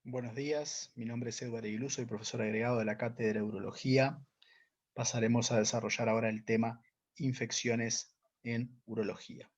Buenos días, mi nombre es Eduardo Aguilú, soy profesor agregado de la Cátedra de Urología. Pasaremos a desarrollar ahora el tema infecciones en urología.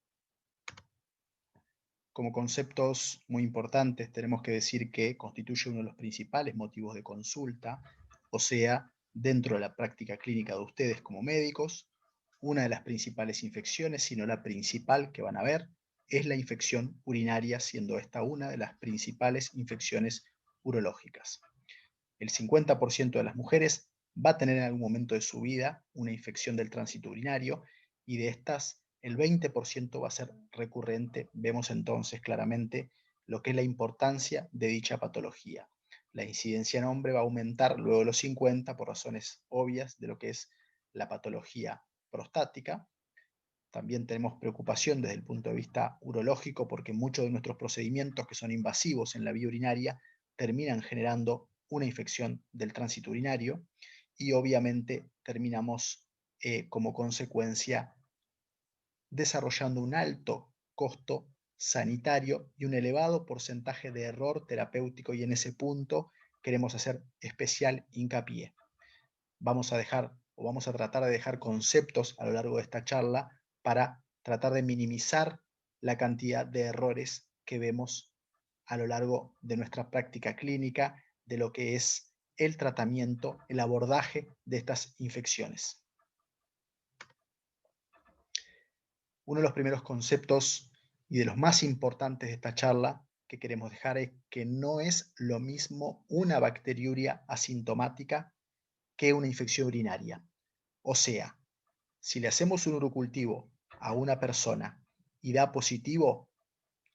Como conceptos muy importantes tenemos que decir que constituye uno de los principales motivos de consulta, o sea, dentro de la práctica clínica de ustedes como médicos, una de las principales infecciones, si no la principal que van a ver, es la infección urinaria, siendo esta una de las principales infecciones urológicas. El 50% de las mujeres va a tener en algún momento de su vida una infección del tránsito urinario y de estas el 20% va a ser recurrente. Vemos entonces claramente lo que es la importancia de dicha patología. La incidencia en hombre va a aumentar luego de los 50 por razones obvias de lo que es la patología prostática. También tenemos preocupación desde el punto de vista urológico porque muchos de nuestros procedimientos que son invasivos en la vía urinaria terminan generando una infección del tránsito urinario y obviamente terminamos como consecuencia desarrollando un alto costo sanitario y un elevado porcentaje de error terapéutico, y en ese punto queremos hacer especial hincapié. Vamos a tratar de dejar conceptos a lo largo de esta charla para tratar de minimizar la cantidad de errores que vemos a lo largo de nuestra práctica clínica de lo que es el tratamiento, el abordaje de estas infecciones. Uno de los primeros conceptos y de los más importantes de esta charla que queremos dejar es que no es lo mismo una bacteriuria asintomática que una infección urinaria. O sea, si le hacemos un urocultivo a una persona y da positivo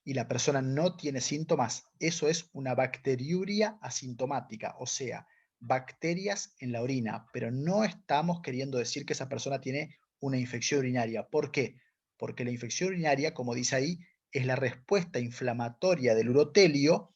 y la persona no tiene síntomas, eso es una bacteriuria asintomática, o sea, bacterias en la orina, pero no estamos queriendo decir que esa persona tiene una infección urinaria. ¿Por qué? Porque la infección urinaria, como dice ahí, es la respuesta inflamatoria del urotelio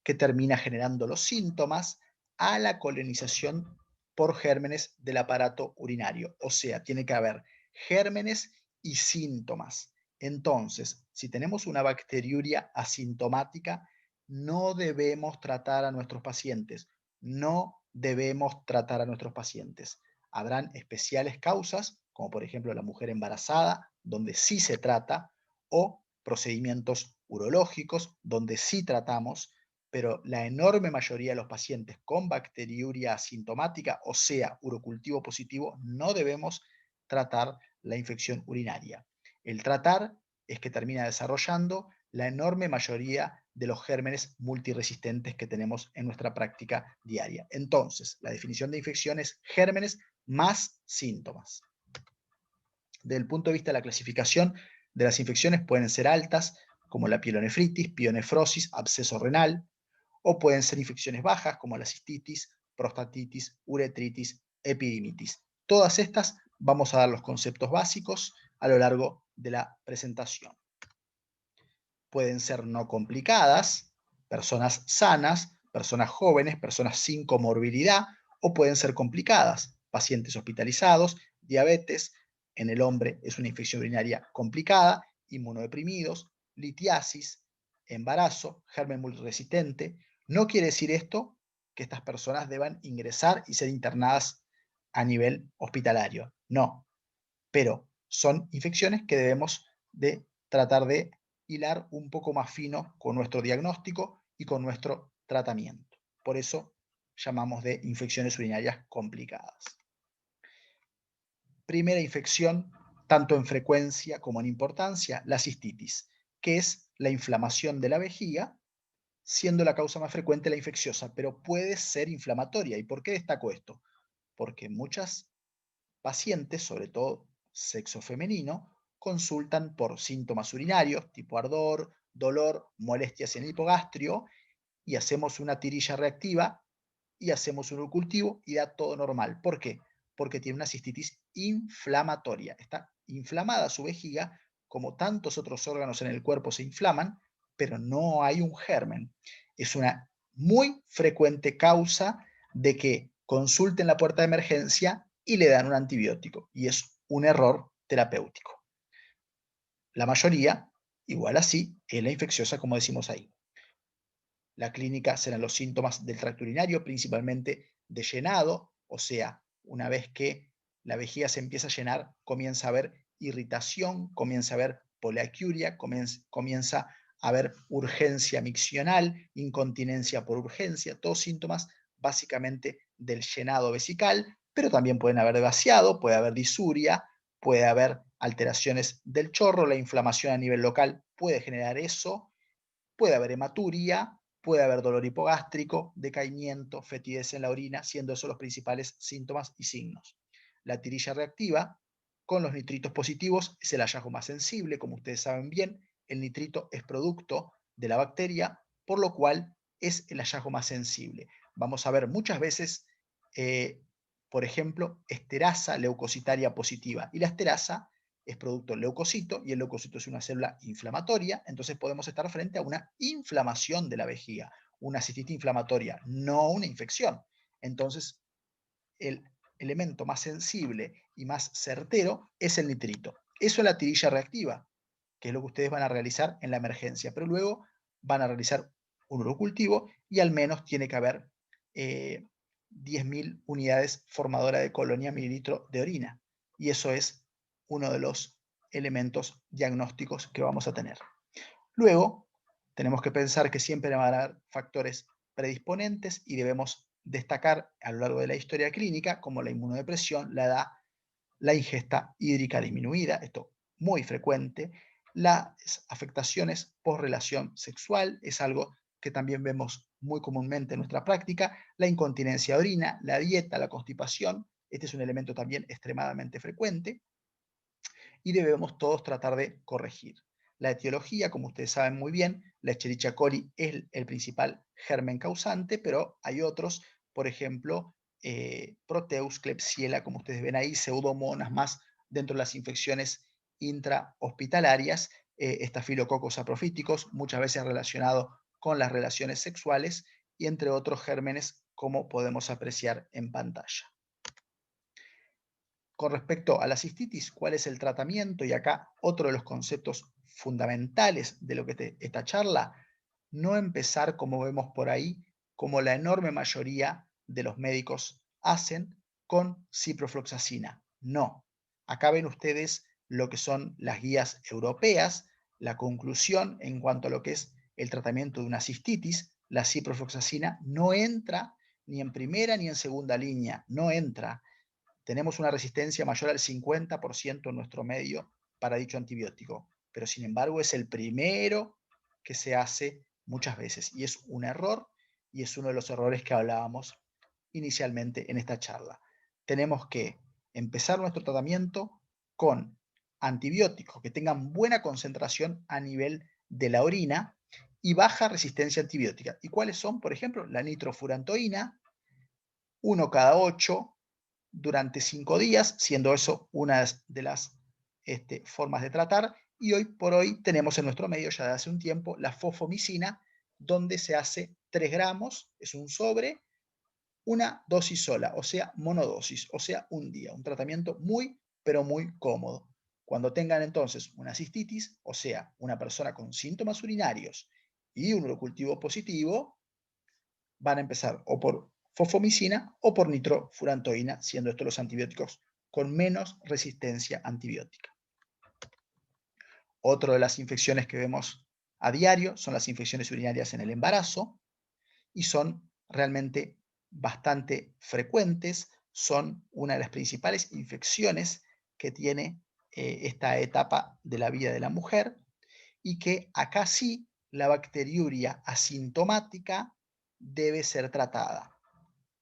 que termina generando los síntomas a la colonización por gérmenes del aparato urinario. O sea, tiene que haber gérmenes y síntomas. Entonces, si tenemos una bacteriuria asintomática, no debemos tratar a nuestros pacientes. No debemos tratar a nuestros pacientes. Habrán especiales causas, como por ejemplo la mujer embarazada, donde sí se trata, o procedimientos urológicos, donde sí tratamos, pero la enorme mayoría de los pacientes con bacteriuria asintomática, o sea, urocultivo positivo, no debemos tratar la infección urinaria. El tratar es que termina desarrollando la enorme mayoría de los gérmenes multiresistentes que tenemos en nuestra práctica diaria. Entonces, la definición de infección es gérmenes más síntomas. Desde el punto de vista de la clasificación de las infecciones pueden ser altas, como la pielonefritis, pielonefrosis, absceso renal, o pueden ser infecciones bajas, como la cistitis, prostatitis, uretritis, epidimitis. Todas estas vamos a dar los conceptos básicos a lo largo de la presentación. Pueden ser no complicadas, personas sanas, personas jóvenes, personas sin comorbilidad, o pueden ser complicadas, pacientes hospitalizados, diabetes, en el hombre es una infección urinaria complicada, inmunodeprimidos, litiasis, embarazo, germen multiresistente. No quiere decir esto que estas personas deban ingresar y ser internadas a nivel hospitalario, no, pero son infecciones que debemos de tratar de hilar un poco más fino con nuestro diagnóstico y con nuestro tratamiento. Por eso llamamos de infecciones urinarias complicadas. Primera infección, tanto en frecuencia como en importancia, la cistitis, que es la inflamación de la vejiga, siendo la causa más frecuente la infecciosa, pero puede ser inflamatoria. ¿Y por qué destaco esto? Porque muchas pacientes, sobre todo sexo femenino, consultan por síntomas urinarios tipo ardor, dolor, molestias en el hipogastrio, y hacemos una tirilla reactiva y hacemos un cultivo y da todo normal. ¿Por qué? Porque tiene una cistitis inflamatoria. Está inflamada su vejiga, como tantos otros órganos en el cuerpo se inflaman, pero no hay un germen. Es una muy frecuente causa de que consulten la puerta de emergencia y le dan un antibiótico, y es un error terapéutico. La mayoría, igual así, es la infecciosa, como decimos ahí. La clínica serán los síntomas del tracto urinario, principalmente de llenado, o sea, una vez que la vejiga se empieza a llenar, comienza a haber irritación, comienza a haber poliaquiuria, comienza a haber urgencia miccional, incontinencia por urgencia, todos síntomas básicamente del llenado vesical, pero también pueden haber vaciado, puede haber disuria, puede haber alteraciones del chorro, la inflamación a nivel local puede generar eso, puede haber hematuria, puede haber dolor hipogástrico, decaimiento, fetidez en la orina, siendo esos los principales síntomas y signos. La tirilla reactiva con los nitritos positivos es el hallazgo más sensible, como ustedes saben bien, el nitrito es producto de la bacteria, por lo cual es el hallazgo más sensible. Vamos a ver muchas veces, por ejemplo, esterasa leucocitaria positiva, y la esterasa es producto del leucocito, y el leucocito es una célula inflamatoria, entonces podemos estar frente a una inflamación de la vejiga, una cistitis inflamatoria, no una infección. Entonces, el elemento más sensible y más certero es el nitrito. Eso es la tirilla reactiva, que es lo que ustedes van a realizar en la emergencia, pero luego van a realizar un urocultivo y al menos tiene que haber 10.000 unidades formadoras de colonia mililitro de orina. Y eso es uno de los elementos diagnósticos que vamos a tener. Luego, tenemos que pensar que siempre van a haber factores predisponentes y debemos destacar a lo largo de la historia clínica como la inmunodepresión, la edad, la ingesta hídrica disminuida, esto muy frecuente, las afectaciones post relación sexual, es algo que también vemos muy comúnmente en nuestra práctica, la incontinencia de orina, la dieta, la constipación, este es un elemento también extremadamente frecuente y debemos todos tratar de corregir. La etiología, como ustedes saben muy bien, la Escherichia coli es el principal germen causante, pero hay otros, por ejemplo, Proteus, Klebsiella, como ustedes ven ahí, Pseudomonas, más dentro de las infecciones intrahospitalarias, Staphylococcus saprophyticus, muchas veces relacionado con las relaciones sexuales, y entre otros gérmenes, como podemos apreciar en pantalla. Con respecto a la cistitis, ¿cuál es el tratamiento? Y acá otro de los conceptos fundamentales de lo que esta charla, no empezar como vemos por ahí, como la enorme mayoría de los médicos hacen, con ciprofloxacina. No. Acá ven ustedes lo que son las guías europeas, la conclusión en cuanto a lo que es el tratamiento de una cistitis, la ciprofloxacina no entra ni en primera ni en segunda línea, no entra. Tenemos una resistencia mayor al 50% en nuestro medio para dicho antibiótico, pero sin embargo es el primero que se hace muchas veces y es un error y es uno de los errores que hablábamos inicialmente en esta charla. Tenemos que empezar nuestro tratamiento con antibióticos que tengan buena concentración a nivel de la orina y baja resistencia antibiótica. ¿Y cuáles son? Por ejemplo, la nitrofurantoína, 1 cada 8 durante 5 días, siendo eso una de las formas de tratar. Y hoy por hoy tenemos en nuestro medio ya de hace un tiempo la fosfomicina, donde se hace 3 gramos, es un sobre, una dosis sola, o sea, monodosis, o sea, un día. Un tratamiento muy, pero muy cómodo. Cuando tengan entonces una cistitis, o sea, una persona con síntomas urinarios y un urocultivo positivo, van a empezar o por fosfomicina o por nitrofurantoína, siendo estos los antibióticos con menos resistencia antibiótica. Otra de las infecciones que vemos a diario son las infecciones urinarias en el embarazo y son realmente bastante frecuentes, son una de las principales infecciones que tiene esta etapa de la vida de la mujer y que acá sí la bacteriuria asintomática debe ser tratada.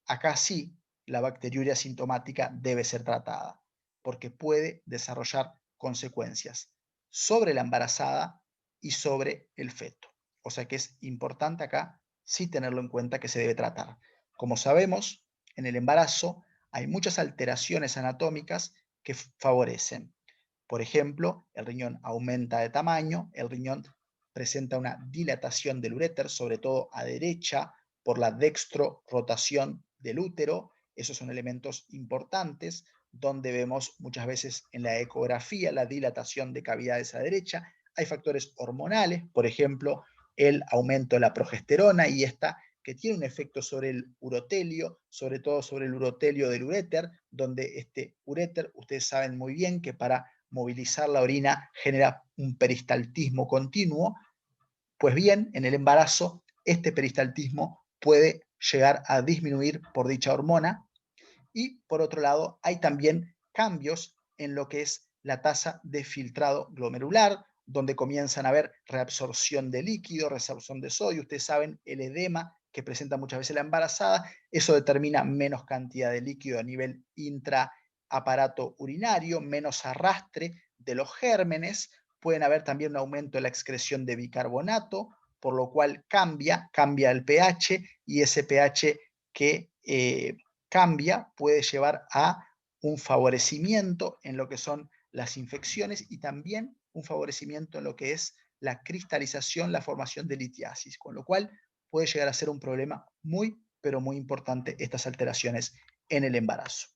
Acá sí la bacteriuria asintomática debe ser tratada porque puede desarrollar consecuencias sobre la embarazada y sobre el feto. O sea que es importante acá sí tenerlo en cuenta que se debe tratar. Como sabemos, en el embarazo hay muchas alteraciones anatómicas que favorecen. Por ejemplo, el riñón aumenta de tamaño, el riñón presenta una dilatación del uréter, sobre todo a derecha, por la dextrorotación del útero. Esos son elementos importantes, donde vemos muchas veces en la ecografía la dilatación de cavidades a derecha. Hay factores hormonales, por ejemplo, el aumento de la progesterona y esta que tiene un efecto sobre el urotelio, sobre todo sobre el urotelio del uréter, donde este uréter, ustedes saben muy bien que para movilizar la orina genera un peristaltismo continuo. Pues bien, en el embarazo, este peristaltismo puede llegar a disminuir por dicha hormona. Y por otro lado, hay también cambios en lo que es la tasa de filtrado glomerular, donde comienzan a haber reabsorción de líquido, reabsorción de sodio. Ustedes saben, el edema que presenta muchas veces la embarazada, eso determina menos cantidad de líquido a nivel intraaparato urinario, menos arrastre de los gérmenes. Pueden haber también un aumento de la excreción de bicarbonato, por lo cual cambia el pH y ese pH que cambia puede llevar a un favorecimiento en lo que son las infecciones y también un favorecimiento en lo que es la cristalización, la formación de litiasis, con lo cual puede llegar a ser un problema muy, pero muy importante estas alteraciones en el embarazo.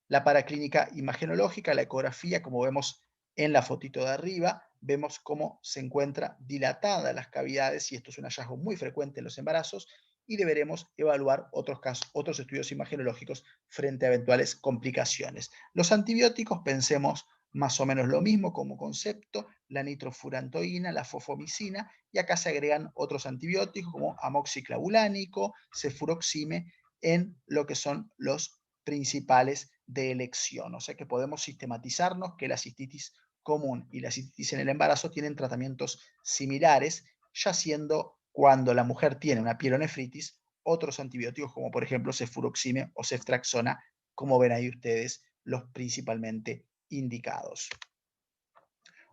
La paraclínica imagenológica, la ecografía, como vemos en la fotito de arriba, vemos cómo se encuentra dilatada las cavidades y esto es un hallazgo muy frecuente en los embarazos y deberemos evaluar otros casos, otros estudios imagenológicos frente a eventuales complicaciones. Los antibióticos, pensemos más o menos lo mismo como concepto, la nitrofurantoína, la fofomicina, y acá se agregan otros antibióticos como amoxiclavulánico, cefuroxime, en lo que son los principales de elección. O sea que podemos sistematizarnos que la cistitis común y la cistitis en el embarazo tienen tratamientos similares, ya siendo cuando la mujer tiene una pielonefritis, otros antibióticos como por ejemplo cefuroxime o ceftriaxona, como ven ahí ustedes, los principalmente indicados.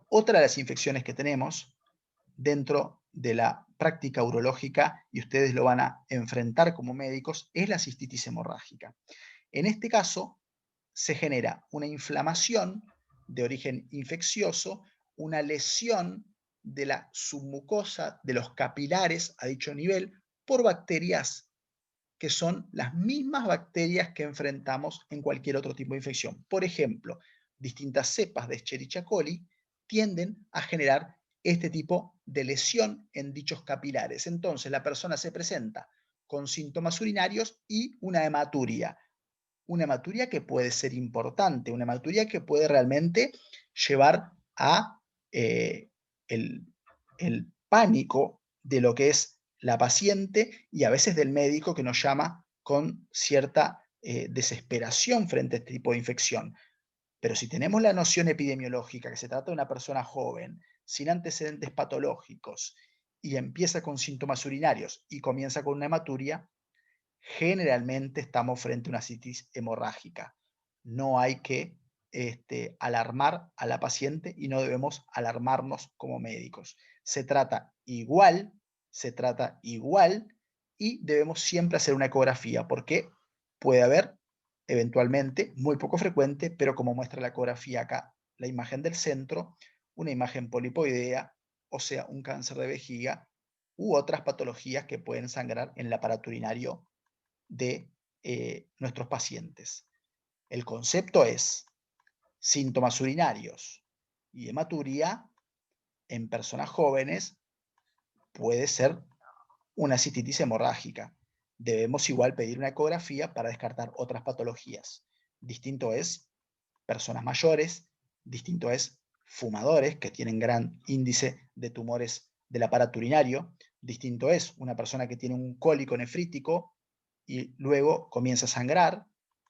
Otra de las infecciones que tenemos dentro de la práctica urológica, y ustedes lo van a enfrentar como médicos, es la cistitis hemorrágica. En este caso, se genera una inflamación de origen infeccioso, una lesión de la submucosa, de los capilares a dicho nivel, por bacterias que son las mismas bacterias que enfrentamos en cualquier otro tipo de infección. Por ejemplo, distintas cepas de Escherichia coli tienden a generar este tipo de lesión en dichos capilares. Entonces, la persona se presenta con síntomas urinarios y una hematuria. Una hematuria que puede ser importante, una hematuria que puede realmente llevar a el, el pánico de lo que es la paciente y a veces del médico que nos llama con cierta desesperación frente a este tipo de infección. Pero si tenemos la noción epidemiológica que se trata de una persona joven, sin antecedentes patológicos, y empieza con síntomas urinarios y comienza con una hematuria, generalmente estamos frente a una cistitis hemorrágica. No hay que alarmar a la paciente y no debemos alarmarnos como médicos. Se trata igual y debemos siempre hacer una ecografía porque puede haber eventualmente, muy poco frecuente, pero como muestra la ecografía acá, la imagen del centro, una imagen polipoidea, o sea, un cáncer de vejiga u otras patologías que pueden sangrar en el aparato urinario de nuestros pacientes. El concepto es síntomas urinarios y hematuria en personas jóvenes puede ser una cistitis hemorrágica. Debemos igual pedir una ecografía para descartar otras patologías. Distinto es personas mayores, distinto es fumadores que tienen gran índice de tumores del aparato urinario, distinto es una persona que tiene un cólico nefrítico y luego comienza a sangrar,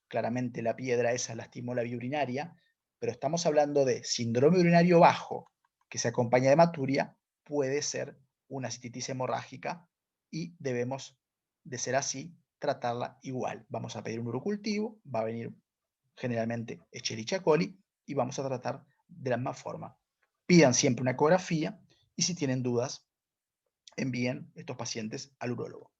claramente la piedra esa lastimó la vía urinaria, pero estamos hablando de síndrome urinario bajo que se acompaña de hematuria, puede ser una cistitis hemorrágica y debemos, de ser así, tratarla igual. Vamos a pedir un urocultivo, va a venir generalmente Escherichia coli y vamos a tratar de la misma forma. Pidan siempre una ecografía y si tienen dudas, envíen estos pacientes al urólogo.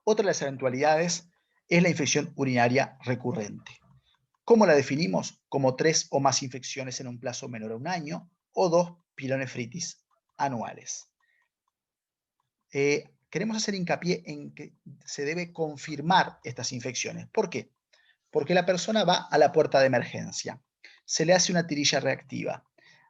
Otra de las eventualidades es la infección urinaria recurrente. ¿Cómo la definimos? Como 3 o más infecciones en un plazo menor a un año o 2 pilonefritis anuales. Queremos hacer hincapié en que se debe confirmar estas infecciones. ¿Por qué? Porque la persona va a la puerta de emergencia, se le hace una tirilla reactiva,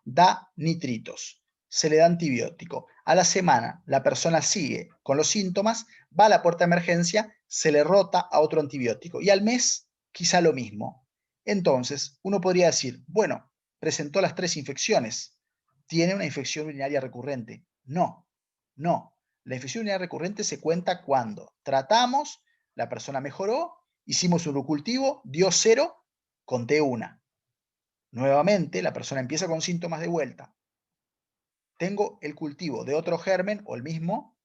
da nitritos, se le da antibiótico. A la semana la persona sigue con los síntomas, va a la puerta de emergencia, se le rota a otro antibiótico. Y al mes quizá lo mismo. Entonces, uno podría decir, bueno, presentó las 3 infecciones, tiene una infección urinaria recurrente. No, no. La infección urinaria recurrente se cuenta cuando tratamos, la persona mejoró, hicimos un cultivo, dio 0, conté 1. Nuevamente, la persona empieza con síntomas de vuelta. Tengo el cultivo de otro germen o el mismo,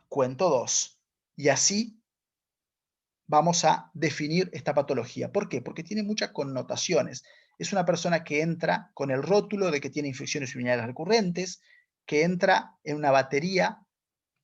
cuento 2. Y así vamos a definir esta patología. ¿Por qué? Porque tiene muchas connotaciones. Es una persona que entra con el rótulo de que tiene infecciones urinarias recurrentes, que entra en una batería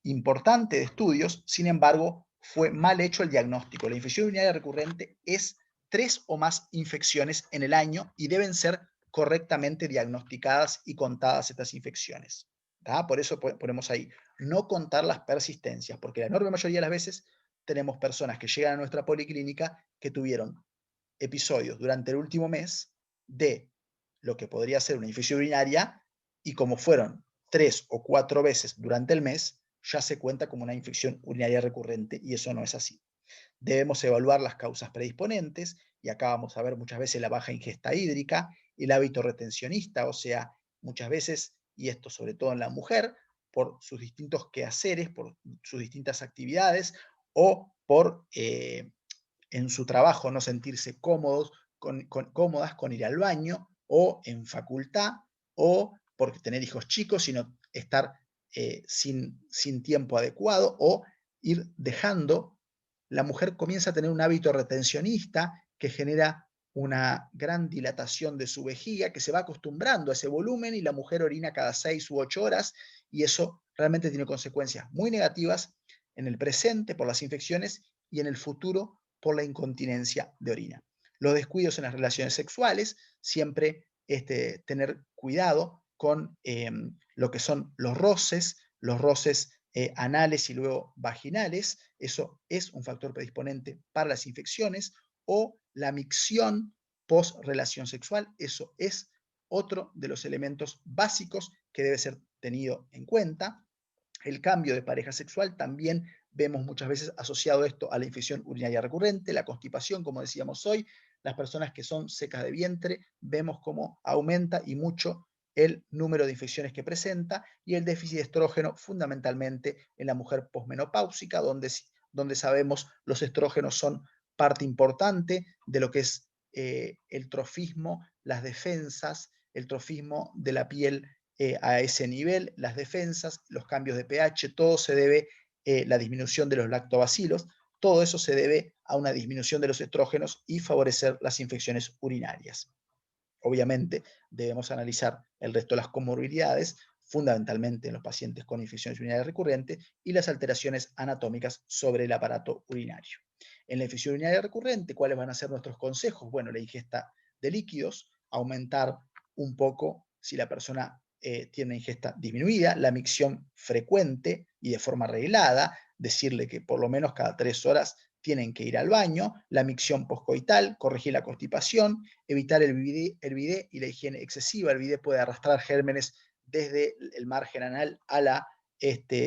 importante de estudios, sin embargo, fue mal hecho el diagnóstico. La infección urinaria recurrente es 3 o más infecciones en el año y deben ser correctamente diagnosticadas y contadas estas infecciones. ¿Tá? Por eso ponemos ahí, no contar las persistencias, porque la enorme mayoría de las veces tenemos personas que llegan a nuestra policlínica que tuvieron episodios durante el último mes de lo que podría ser una infección urinaria y como fueron 3 o 4 veces durante el mes, ya se cuenta como una infección urinaria recurrente y eso no es así. Debemos evaluar las causas predisponentes y acá vamos a ver muchas veces la baja ingesta hídrica, el hábito retencionista, o sea, muchas veces, y esto sobre todo en la mujer, por sus distintos quehaceres, por sus distintas actividades o por en su trabajo no sentirse cómodos, cómodas con ir al baño o en facultad o por tener hijos chicos, sino estar sin tiempo adecuado o ir dejando, la mujer comienza a tener un hábito retencionista que genera una gran dilatación de su vejiga, que se va acostumbrando a ese volumen y la mujer orina cada 6 u 8 horas y eso realmente tiene consecuencias muy negativas en el presente por las infecciones y en el futuro por la incontinencia de orina. Los descuidos en las relaciones sexuales, siempre tener cuidado con lo que son los roces anales y luego vaginales, eso es un factor predisponente para las infecciones, o la micción post relación sexual, eso es otro de los elementos básicos que debe ser tenido en cuenta. El cambio de pareja sexual también vemos muchas veces asociado esto a la infección urinaria recurrente, la constipación, como decíamos hoy, las personas que son secas de vientre, vemos cómo aumenta y mucho el número de infecciones que presenta y el déficit de estrógeno fundamentalmente en la mujer posmenopáusica, donde sabemos los estrógenos son parte importante de lo que es el trofismo, las defensas, el trofismo de la piel a ese nivel, las defensas, los cambios de pH, todo se debe, la disminución de los lactobacilos, todo eso se debe a una disminución de los estrógenos y favorecer las infecciones urinarias. Obviamente debemos analizar el resto de las comorbilidades, fundamentalmente en los pacientes con infecciones urinarias recurrentes y las alteraciones anatómicas sobre el aparato urinario. En la infección urinaria recurrente, ¿cuáles van a ser nuestros consejos? Bueno, la ingesta de líquidos, aumentar un poco si la persona tiene una ingesta disminuida, la micción frecuente y de forma reglada, decirle que por lo menos cada 3 horas tienen que ir al baño, la micción poscoital, corregir la constipación, evitar el bidet y la higiene excesiva. El bidet puede arrastrar gérmenes desde el margen anal a la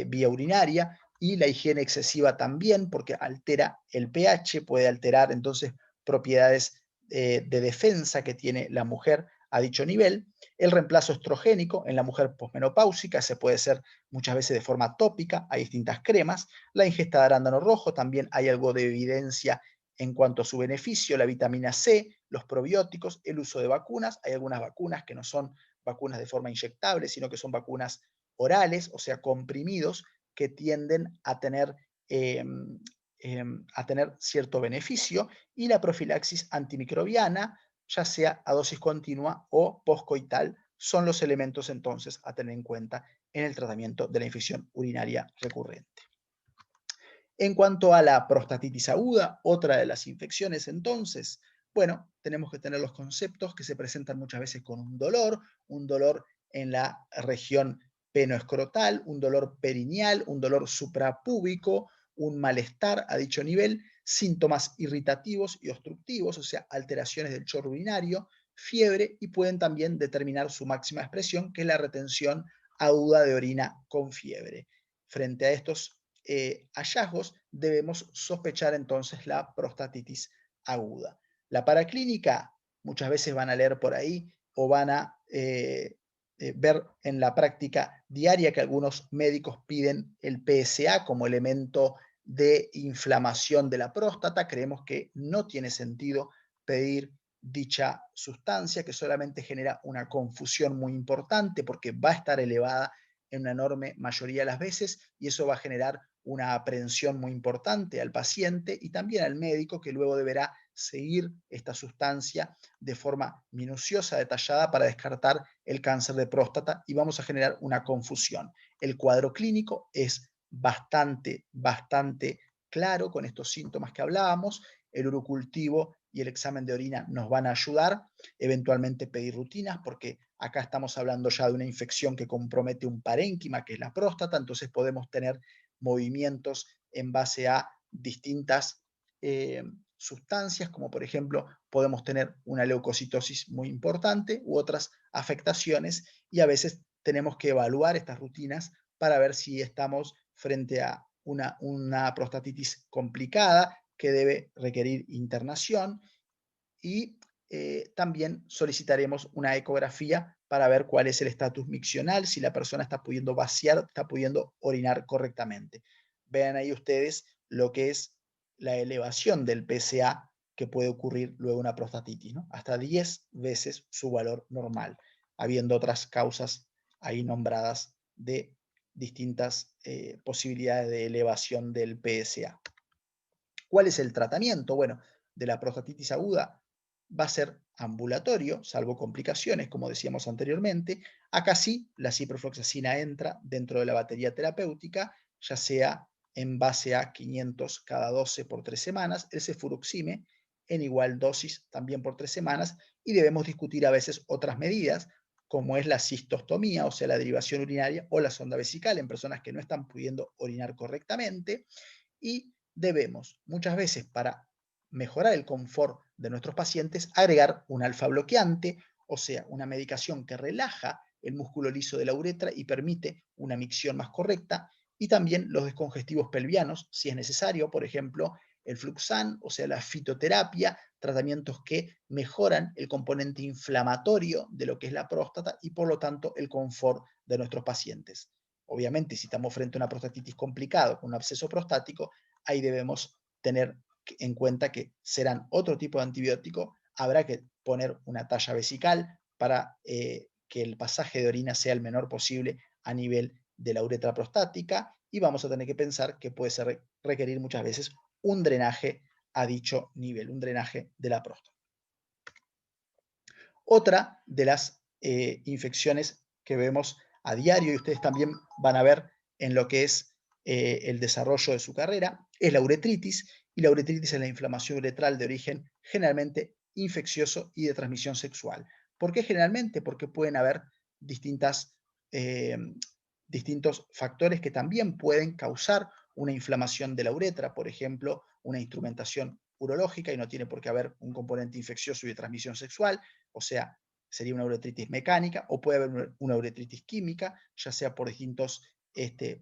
vía urinaria y la higiene excesiva también porque altera el pH, puede alterar entonces propiedades de defensa que tiene la mujer a dicho nivel. El reemplazo estrogénico en la mujer posmenopáusica se puede hacer muchas veces de forma tópica, hay distintas cremas. La ingesta de arándano rojo, también hay algo de evidencia en cuanto a su beneficio, la vitamina C, los probióticos, el uso de vacunas. Hay algunas vacunas que no son vacunas de forma inyectable, sino que son vacunas orales, o sea, comprimidos, que tienden a tener cierto beneficio, y la profilaxis antimicrobiana, ya sea a dosis continua o postcoital, son los elementos entonces a tener en cuenta en el tratamiento de la infección urinaria recurrente. En cuanto a la prostatitis aguda, otra de las infecciones entonces, bueno, tenemos que tener los conceptos que se presentan muchas veces con un dolor en la región penoescrotal, un dolor perineal, un dolor suprapúbico, un malestar a dicho nivel, síntomas irritativos y obstructivos, o sea, alteraciones del chorro urinario, fiebre y pueden también determinar su máxima expresión, que es la retención aguda de orina con fiebre. Frente a estos hallazgos, debemos sospechar entonces la prostatitis aguda. La paraclínica, muchas veces van a leer por ahí o van a ver en la práctica diaria que algunos médicos piden el PSA como elemento de inflamación de la próstata. Creemos que no tiene sentido pedir dicha sustancia, que solamente genera una confusión muy importante porque va a estar elevada en una enorme mayoría de las veces y eso va a generar una aprehensión muy importante al paciente y también al médico, que luego deberá seguir esta sustancia de forma minuciosa, detallada, para descartar el cáncer de próstata y vamos a generar una confusión. El cuadro clínico es bastante claro con estos síntomas que hablábamos. El urocultivo y el examen de orina nos van a ayudar, eventualmente pedir rutinas, porque acá estamos hablando ya de una infección que compromete un parénquima, que es la próstata, entonces podemos tener movimientos en base a distintas sustancias, como por ejemplo podemos tener una leucocitosis muy importante u otras afectaciones, y a veces tenemos que evaluar estas rutinas para ver si estamos frente a una prostatitis complicada que debe requerir internación y también solicitaremos una ecografía para ver cuál es el estatus miccional, si la persona está pudiendo vaciar, está pudiendo orinar correctamente. Vean ahí ustedes lo que es la elevación del PSA que puede ocurrir luego de una prostatitis, ¿no? Hasta 10 veces su valor normal, habiendo otras causas ahí nombradas de distintas posibilidades de elevación del PSA. ¿Cuál es el tratamiento? Bueno, de la prostatitis aguda va a ser ambulatorio, salvo complicaciones, como decíamos anteriormente. Acá sí, la ciprofloxacina entra dentro de la batería terapéutica, ya sea en base a 500 cada 12 por 3 semanas, el cefuroxime en igual dosis también por 3 semanas, y debemos discutir a veces otras medidas, como es la cistostomía, o sea, la derivación urinaria, o la sonda vesical en personas que no están pudiendo orinar correctamente, y debemos muchas veces, para mejorar el confort de nuestros pacientes, agregar un alfa bloqueante, o sea, una medicación que relaja el músculo liso de la uretra y permite una micción más correcta, y también los descongestivos pelvianos, si es necesario, por ejemplo, el Fluxan, o sea, la fitoterapia, tratamientos que mejoran el componente inflamatorio de lo que es la próstata y por lo tanto el confort de nuestros pacientes. Obviamente, si estamos frente a una prostatitis complicada con un absceso prostático, ahí debemos tener en cuenta que serán otro tipo de antibiótico. Habrá que poner una talla vesical para que el pasaje de orina sea el menor posible a nivel de la uretra prostática, y vamos a tener que pensar que puede requerir muchas veces un drenaje a dicho nivel, un drenaje de la próstata. Otra de las infecciones que vemos a diario, y ustedes también van a ver en lo que es el desarrollo de su carrera, es la uretritis, y la uretritis es la inflamación uretral de origen generalmente infeccioso y de transmisión sexual. ¿Por qué generalmente? Porque pueden haber distintos factores que también pueden causar una inflamación de la uretra, por ejemplo, una instrumentación urológica, y no tiene por qué haber un componente infeccioso y de transmisión sexual, o sea, sería una uretritis mecánica, o puede haber una uretritis química, ya sea por distintos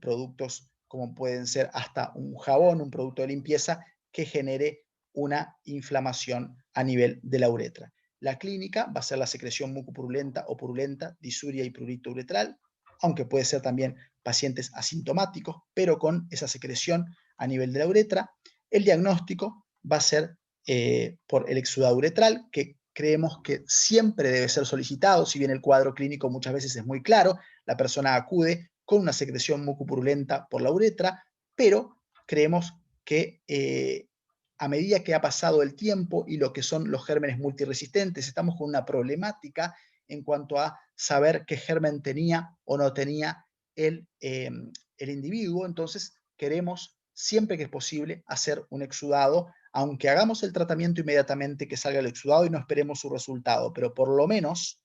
productos, como pueden ser hasta un jabón, un producto de limpieza, que genere una inflamación a nivel de la uretra. La clínica va a ser la secreción mucopurulenta o purulenta, disuria y prurito uretral, aunque puede ser también pacientes asintomáticos, pero con esa secreción a nivel de la uretra. El diagnóstico va a ser por el exudado uretral, que creemos que siempre debe ser solicitado, si bien el cuadro clínico muchas veces es muy claro, la persona acude con una secreción mucopurulenta por la uretra, pero creemos que a medida que ha pasado el tiempo y lo que son los gérmenes multiresistentes, estamos con una problemática en cuanto a saber qué germen tenía o no tenía el individuo. Entonces queremos, siempre que es posible, hacer un exudado, aunque hagamos el tratamiento inmediatamente que salga el exudado y no esperemos su resultado, pero por lo menos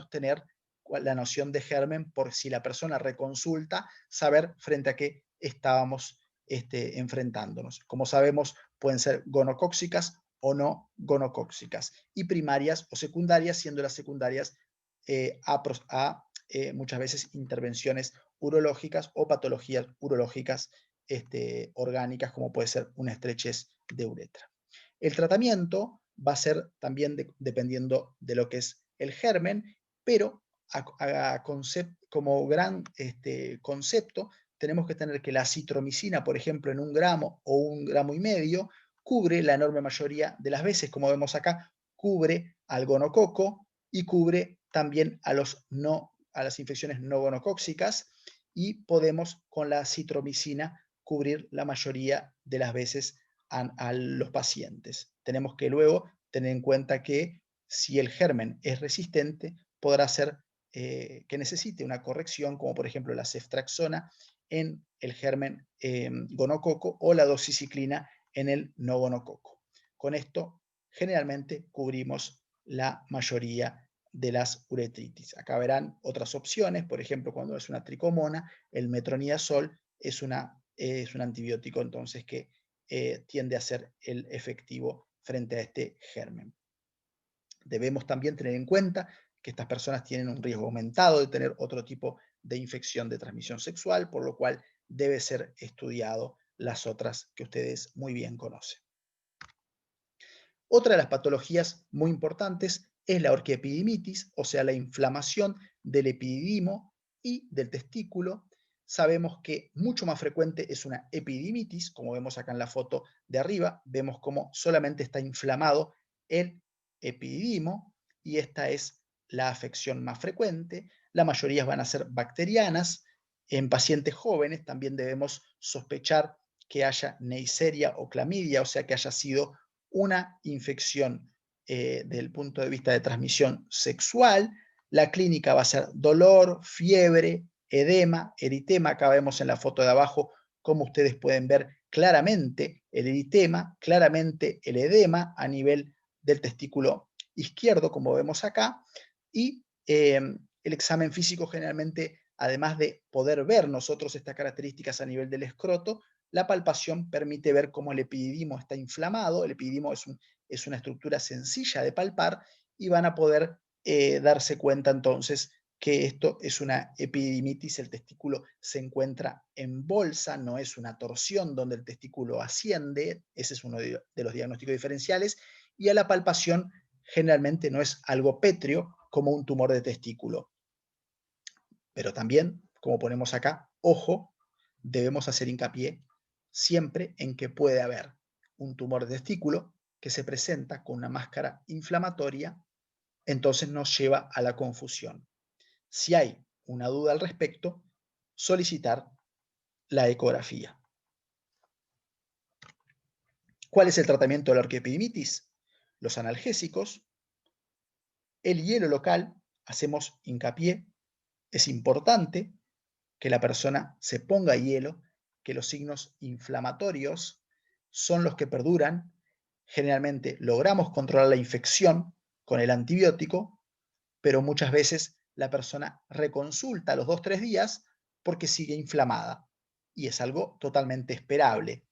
tener la noción de germen, por si la persona reconsulta, saber frente a qué estábamos enfrentándonos. Como sabemos, pueden ser gonocóxicas o no gonocóxicas, y primarias o secundarias, siendo las secundarias muchas veces intervenciones urológicas o patologías urológicas orgánicas, como puede ser una estrechez de uretra. El tratamiento va a ser también dependiendo de lo que es el germen, pero como gran concepto tenemos que tener que la acitromicina, por ejemplo, en 1 gramo o 1,5 gramos, cubre la enorme mayoría de las veces, como vemos acá, cubre al gonococo y cubre también a las infecciones no gonocóxicas, y podemos con la acitromicina cubrir la mayoría de las veces a los pacientes. Tenemos que luego tener en cuenta que si el germen es resistente, podrá ser que necesite una corrección, como por ejemplo la ceftriaxona en el germen gonococo o la doxiciclina en el no gonococo. Con esto, generalmente cubrimos la mayoría de las uretritis. Acá verán otras opciones, por ejemplo, cuando es una tricomona, el metronidazol es un antibiótico entonces que tiende a ser el efectivo frente a este germen. Debemos también tener en cuenta que estas personas tienen un riesgo aumentado de tener otro tipo de infección de transmisión sexual, por lo cual debe ser estudiado las otras que ustedes muy bien conocen. Otra de las patologías muy importantes es la orquiepididimitis, o sea, la inflamación del epididimo y del testículo. Sabemos que mucho más frecuente es una epididimitis, como vemos acá en la foto de arriba, vemos cómo solamente está inflamado el epididimo, y esta es la afección más frecuente. La mayoría van a ser bacterianas. En pacientes jóvenes también debemos sospechar que haya Neisseria o clamidia, o sea, que haya sido una infección desde el punto de vista de transmisión sexual. La clínica va a ser dolor, fiebre, edema, eritema. Acá vemos en la foto de abajo cómo ustedes pueden ver claramente el eritema, claramente el edema a nivel del testículo izquierdo, como vemos acá. Y el examen físico generalmente, además de poder ver nosotros estas características a nivel del escroto, la palpación permite ver cómo el epididimo está inflamado. El epididimo es una estructura sencilla de palpar, y van a poder darse cuenta entonces que esto es una epididimitis. El testículo se encuentra en bolsa, no es una torsión donde el testículo asciende. Ese es uno de los diagnósticos diferenciales. Y a la palpación generalmente no es algo pétreo como un tumor de testículo. Pero también, como ponemos acá, ojo, debemos hacer hincapié siempre en que puede haber un tumor de testículo que se presenta con una máscara inflamatoria, entonces nos lleva a la confusión. Si hay una duda al respecto, solicitar la ecografía. ¿Cuál es el tratamiento de la orquiepididimitis? Los analgésicos, el hielo local. Hacemos hincapié, es importante que la persona se ponga hielo, que los signos inflamatorios son los que perduran. Generalmente logramos controlar la infección con el antibiótico, pero muchas veces la persona reconsulta a los 2-3 días porque sigue inflamada, y es algo totalmente esperable.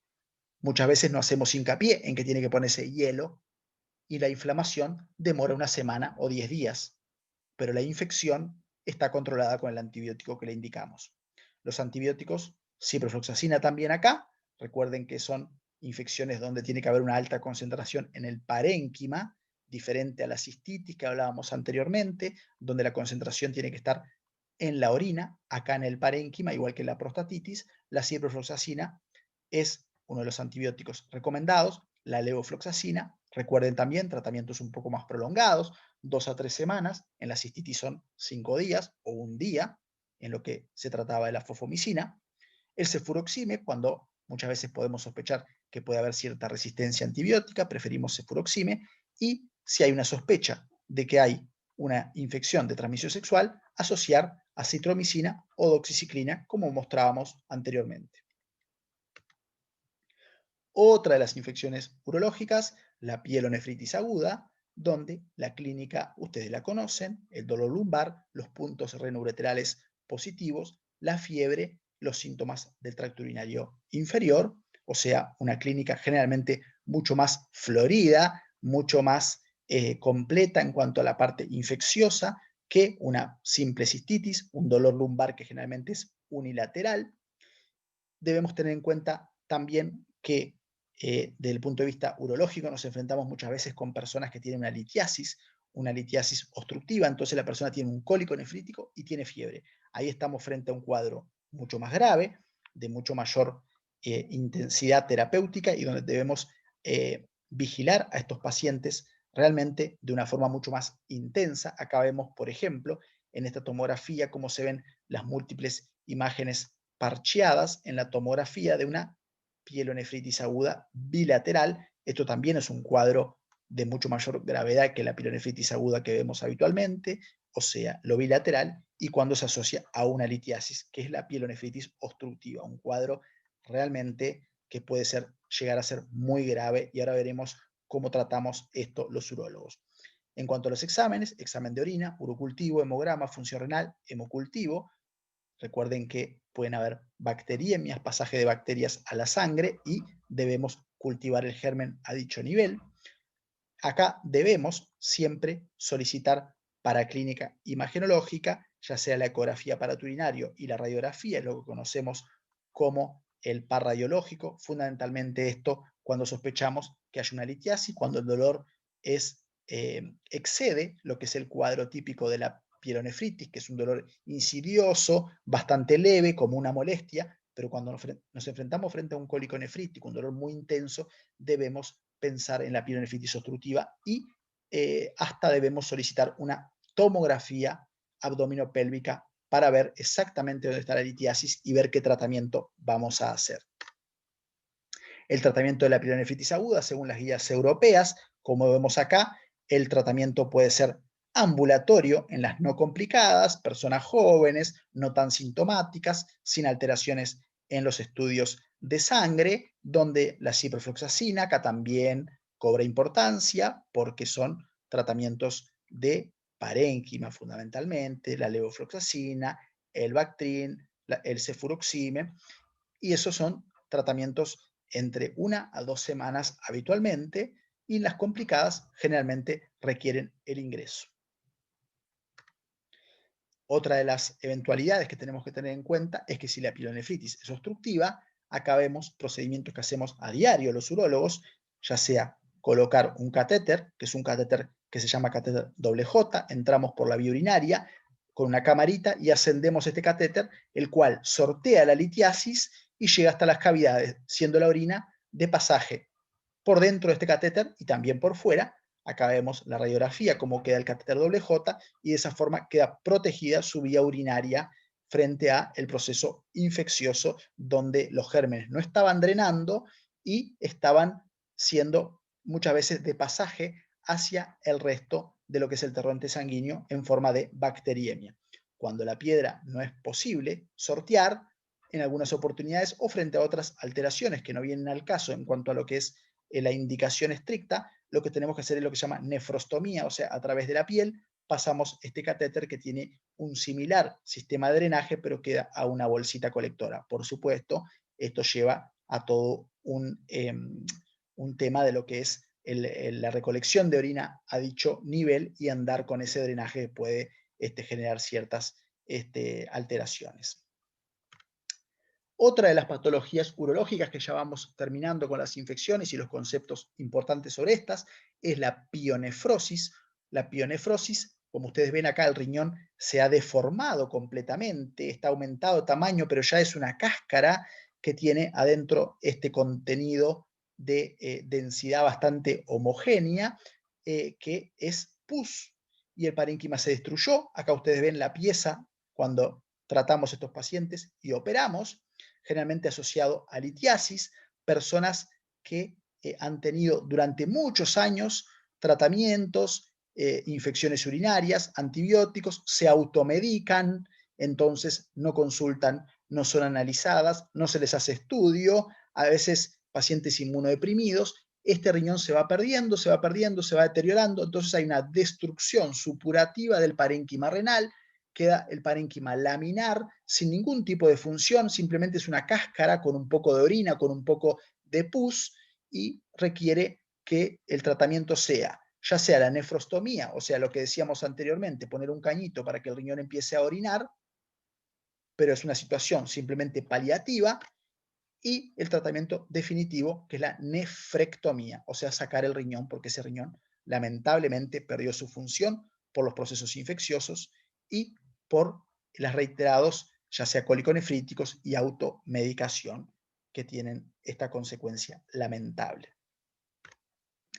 Muchas veces no hacemos hincapié en que tiene que ponerse hielo, y la inflamación demora 1 semana o 10 días, pero la infección está controlada con el antibiótico que le indicamos. Los antibióticos, ciprofloxacina también acá. Recuerden que son infecciones donde tiene que haber una alta concentración en el parénquima, diferente a la cistitis que hablábamos anteriormente, donde la concentración tiene que estar en la orina. Acá en el parénquima, igual que en la prostatitis, la ciprofloxacina es uno de los antibióticos recomendados. La levofloxacina, recuerden también, tratamientos un poco más prolongados, 2 a 3 semanas. En la cistitis son 5 días o 1 día, en lo que se trataba de la fofomicina. El cefuroxime, cuando muchas veces podemos sospechar que puede haber cierta resistencia antibiótica, preferimos cefuroxime. Y si hay una sospecha de que hay una infección de transmisión sexual, asociar acitromicina o doxiciclina, como mostrábamos anteriormente. Otra de las infecciones urológicas, la pielonefritis aguda, donde la clínica ustedes la conocen: el dolor lumbar, los puntos renouretrales positivos, la fiebre, los síntomas del tracto urinario inferior, o sea, una clínica generalmente mucho más florida, mucho más completa en cuanto a la parte infecciosa que una simple cistitis, un dolor lumbar que generalmente es unilateral. Debemos tener en cuenta también que desde el punto de vista urológico nos enfrentamos muchas veces con personas que tienen una litiasis obstructiva, entonces la persona tiene un cólico nefrítico y tiene fiebre. Ahí estamos frente a un cuadro mucho más grave, de mucho mayor intensidad terapéutica y donde debemos vigilar a estos pacientes realmente de una forma mucho más intensa. Acá vemos, por ejemplo, en esta tomografía cómo se ven las múltiples imágenes parcheadas en la tomografía de una pielonefritis aguda bilateral. Esto también es un cuadro de mucho mayor gravedad que la pielonefritis aguda que vemos habitualmente, o sea, lo bilateral, y cuando se asocia a una litiasis, que es la pielonefritis obstructiva, un cuadro realmente que puede llegar a ser muy grave, y ahora veremos cómo tratamos esto los urólogos. En cuanto a los exámenes, examen de orina, urocultivo, hemograma, función renal, hemocultivo. Recuerden que pueden haber bacteriemias, pasaje de bacterias a la sangre y debemos cultivar el germen a dicho nivel. Acá debemos siempre solicitar paraclínica imagenológica, ya sea la ecografía paraturinario y la radiografía, es lo que conocemos como el par radiológico, fundamentalmente esto cuando sospechamos que hay una litiasis, cuando el dolor excede lo que es el cuadro típico de la pielonefritis, que es un dolor insidioso, bastante leve, como una molestia, pero cuando nos enfrentamos frente a un cólico nefrítico, un dolor muy intenso, debemos pensar en la pielonefritis obstructiva y hasta debemos solicitar una tomografía abdominopélvica para ver exactamente dónde está la litiasis y ver qué tratamiento vamos a hacer. El tratamiento de la pielonefritis aguda, según las guías europeas, como vemos acá, el tratamiento puede ser ambulatorio en las no complicadas, personas jóvenes, no tan sintomáticas, sin alteraciones en los estudios de sangre, donde la ciprofloxacina acá también cobra importancia porque son tratamientos de parénquima fundamentalmente, la levofloxacina, el Bactrim, el cefuroxime, y esos son tratamientos entre 1 a 2 semanas habitualmente, y las complicadas generalmente requieren el ingreso. Otra de las eventualidades que tenemos que tener en cuenta es que si la pielonefritis es obstructiva, acá vemos procedimientos que hacemos a diario los urólogos, ya sea colocar un catéter, que es un catéter que se llama catéter doble J, entramos por la vía urinaria con una camarita y ascendemos este catéter, el cual sortea la litiasis y llega hasta las cavidades, siendo la orina de pasaje por dentro de este catéter y también por fuera. Acá vemos la radiografía, cómo queda el catéter doble J, y de esa forma queda protegida su vía urinaria frente a el proceso infeccioso, donde los gérmenes no estaban drenando y estaban siendo muchas veces de pasaje hacia el resto de lo que es el torrente sanguíneo en forma de bacteriemia. Cuando la piedra no es posible sortear, en algunas oportunidades o frente a otras alteraciones que no vienen al caso en cuanto a lo que es la indicación estricta, lo que tenemos que hacer es lo que se llama nefrostomía, o sea, a través de la piel pasamos este catéter que tiene un similar sistema de drenaje, pero queda a una bolsita colectora. Por supuesto, esto lleva a todo un tema de lo que es la recolección de orina a dicho nivel, y andar con ese drenaje puede generar ciertas alteraciones. Otra de las patologías urológicas, que ya vamos terminando con las infecciones y los conceptos importantes sobre estas, es la pionefrosis. La pionefrosis, como ustedes ven acá, el riñón se ha deformado completamente, está aumentado de tamaño, pero ya es una cáscara que tiene adentro este contenido de densidad bastante homogénea, que es pus, y el parénquima se destruyó. Acá ustedes ven la pieza cuando tratamos estos pacientes y operamos, generalmente asociado a litiasis, personas que han tenido durante muchos años tratamientos, infecciones urinarias, antibióticos, se automedican, entonces no consultan, no son analizadas, no se les hace estudio, a veces pacientes inmunodeprimidos, este riñón se va perdiendo, se va perdiendo, se va deteriorando, entonces hay una destrucción supurativa del parénquima renal, queda el parénquima laminar, sin ningún tipo de función, simplemente es una cáscara con un poco de orina, con un poco de pus, y requiere que el tratamiento sea, ya sea la nefrostomía, o sea, lo que decíamos anteriormente, poner un cañito para que el riñón empiece a orinar, pero es una situación simplemente paliativa, y el tratamiento definitivo, que es la nefrectomía, o sea, sacar el riñón, porque ese riñón lamentablemente perdió su función por los procesos infecciosos y por los reiterados, ya sea cólico-nefríticos y automedicación, que tienen esta consecuencia lamentable.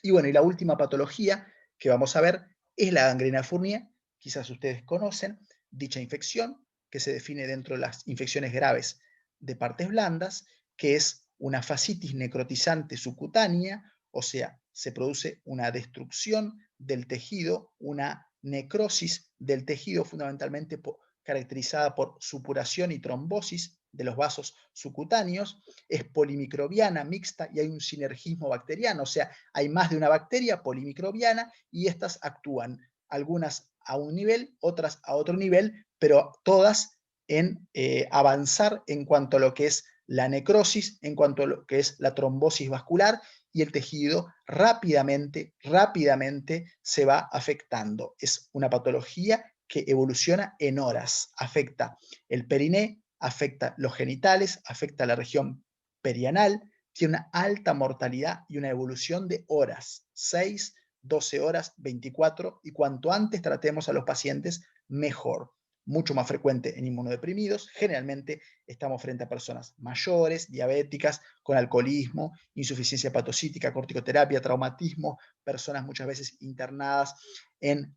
Y bueno, y la última patología que vamos a ver es la gangrena de Fournier. Quizás ustedes conocen dicha infección, que se define dentro de las infecciones graves de partes blandas, que es una fascitis necrotizante subcutánea, o sea, se produce una destrucción del tejido, una necrosis del tejido fundamentalmente caracterizada por supuración y trombosis de los vasos subcutáneos, es polimicrobiana, mixta, y hay un sinergismo bacteriano, o sea, hay más de una bacteria polimicrobiana y estas actúan, algunas a un nivel, otras a otro nivel, pero todas en avanzar en cuanto a lo que es la necrosis, en cuanto a lo que es la trombosis vascular, y el tejido rápidamente se va afectando. Es una patología que evoluciona en horas, afecta el periné, afecta los genitales, afecta la región perianal, tiene una alta mortalidad y una evolución de horas, 6, 12 horas, 24, y cuanto antes tratemos a los pacientes, mejor. Mucho más frecuente en inmunodeprimidos, generalmente estamos frente a personas mayores, diabéticas, con alcoholismo, insuficiencia hepatocítica, corticoterapia, traumatismo, personas muchas veces internadas en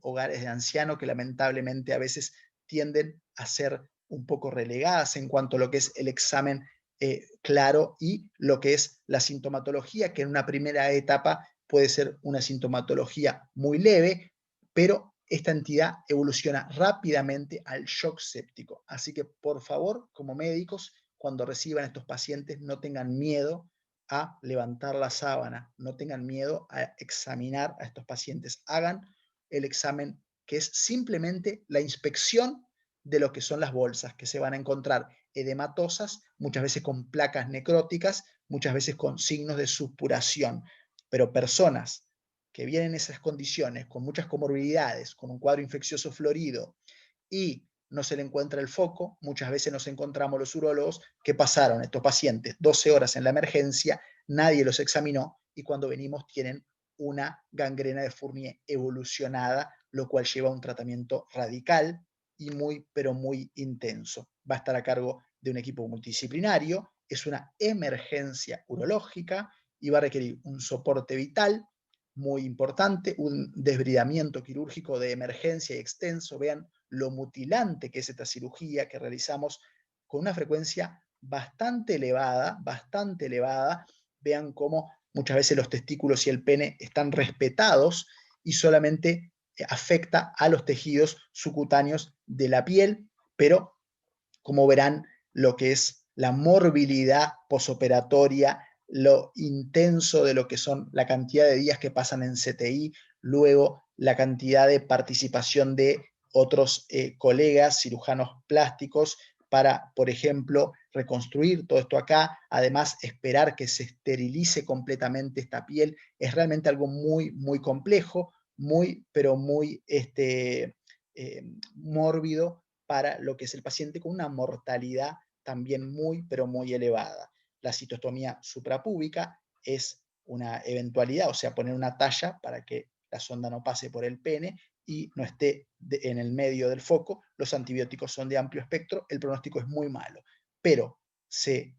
hogares de ancianos que lamentablemente a veces tienden a ser un poco relegadas en cuanto a lo que es el examen claro y lo que es la sintomatología, que en una primera etapa puede ser una sintomatología muy leve, pero esta entidad evoluciona rápidamente al shock séptico. Así que, por favor, como médicos, cuando reciban estos pacientes, no tengan miedo a levantar la sábana, no tengan miedo a examinar a estos pacientes. Hagan el examen, que es simplemente la inspección de lo que son las bolsas, que se van a encontrar edematosas, muchas veces con placas necróticas, muchas veces con signos de supuración. Pero personas que vienen en esas condiciones, con muchas comorbilidades, con un cuadro infeccioso florido, y no se le encuentra el foco, muchas veces nos encontramos los urólogos que pasaron estos pacientes 12 horas en la emergencia, nadie los examinó, y cuando venimos tienen una gangrena de Fournier evolucionada, lo cual lleva a un tratamiento radical y muy, pero muy intenso. Va a estar a cargo de un equipo multidisciplinario, es una emergencia urológica y va a requerir un soporte vital muy importante, un desbridamiento quirúrgico de emergencia y extenso. Vean lo mutilante que es esta cirugía que realizamos con una frecuencia bastante elevada, bastante elevada. Vean cómo muchas veces los testículos y el pene están respetados y solamente afecta a los tejidos subcutáneos de la piel, pero como verán, lo que es la morbilidad posoperatoria, lo intenso de lo que son la cantidad de días que pasan en CTI, luego la cantidad de participación de otros colegas cirujanos plásticos para, por ejemplo, reconstruir todo esto acá, además esperar que se esterilice completamente esta piel, es realmente algo muy, muy complejo, muy, pero muy mórbido para lo que es el paciente, con una mortalidad también muy, pero muy elevada. La citostomía suprapúbica es una eventualidad, o sea, poner una talla para que la sonda no pase por el pene y no esté en el medio del foco. Los antibióticos son de amplio espectro, el pronóstico es muy malo, pero se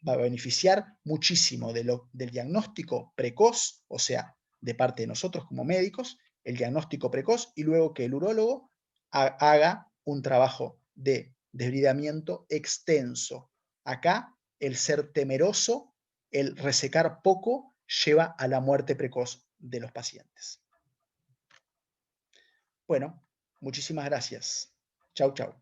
va a beneficiar muchísimo del diagnóstico precoz, o sea, de parte de nosotros como médicos, el diagnóstico precoz, y luego que el urólogo haga un trabajo de desbridamiento extenso. Acá el ser temeroso, el resecar poco, lleva a la muerte precoz de los pacientes. Bueno, muchísimas gracias. Chau, chau.